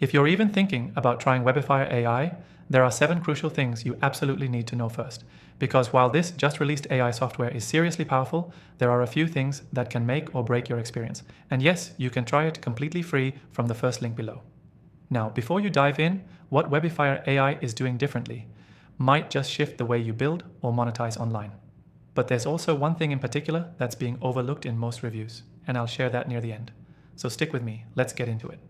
If you're even thinking about trying Webifier AI, there are 7 crucial things you absolutely need to know first. Because while this just released AI software is seriously powerful, there are a few things that can make or break your experience. And yes, you can try it completely free from the first link below. Now, before you dive in, what Webifier AI is doing differently might just shift the way you build or monetize online. But there's also one thing in particular that's being overlooked in most reviews, and I'll share that near the end. So stick with me, let's get into it.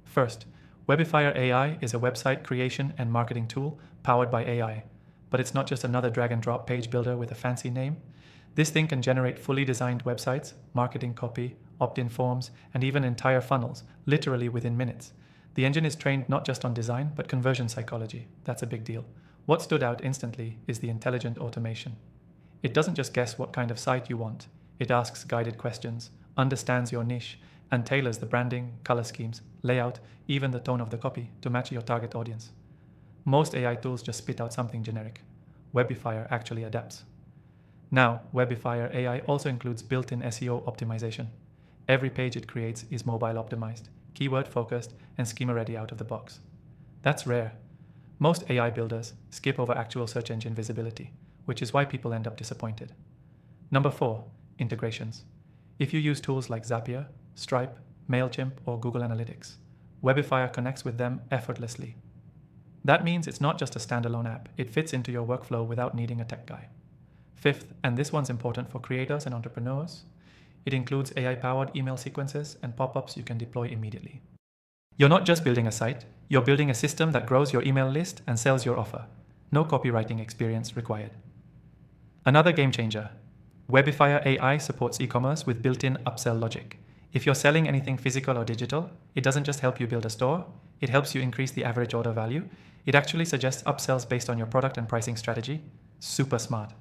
First, Webifier AI is a website creation and marketing tool powered by AI. But it's not just another drag and drop page builder with a fancy name. This thing can generate fully designed websites, marketing copy, opt-in forms, and even entire funnels, literally within minutes. The engine is trained not just on design, but conversion psychology. That's a big deal. What stood out instantly is the intelligent automation. It doesn't just guess what kind of site you want. It asks guided questions, understands your niche, and tailors the branding, color schemes, layout, even the tone of the copy to match your target audience. Most AI tools just spit out something generic. Webifier actually adapts. Now, Webifier AI also includes built-in SEO optimization. Every page it creates is mobile optimized, keyword focused, and schema ready out of the box. That's rare. Most AI builders skip over actual search engine visibility, which is why people end up disappointed. Number 4, integrations. If you use tools like Zapier, Stripe, MailChimp, or Google Analytics, Webifier connects with them effortlessly. That means it's not just a standalone app, it fits into your workflow without needing a tech guy. Fifth, and this one's important for creators and entrepreneurs, it includes AI-powered email sequences and pop-ups you can deploy immediately. You're not just building a site, you're building a system that grows your email list and sells your offer. No copywriting experience required. Another game changer, Webifier AI supports e-commerce with built-in upsell logic. If you're selling anything physical or digital, it doesn't just help you build a store, it helps you increase the average order value. It actually suggests upsells based on your product and pricing strategy. Super smart.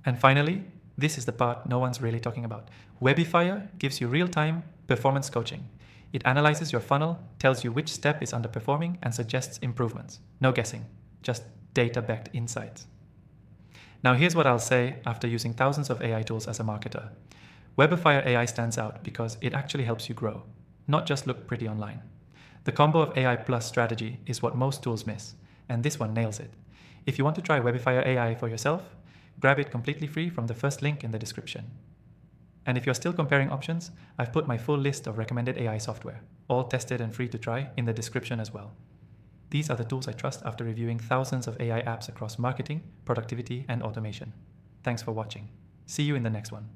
And finally, this is the part no one's really talking about. Webifier gives you real-time performance coaching. It analyzes your funnel, tells you which step is underperforming, and suggests improvements. No guessing, just data-backed insights. Now here's what I'll say after using thousands of AI tools as a marketer. Webifier AI stands out because it actually helps you grow, not just look pretty online. The combo of AI plus strategy is what most tools miss, and this one nails it. If you want to try Webifier AI for yourself, grab it completely free from the first link in the description. And if you're still comparing options, I've put my full list of recommended AI software, all tested and free to try, in the description as well. These are the tools I trust after reviewing thousands of AI apps across marketing, productivity, and automation. Thanks for watching. See you in the next one.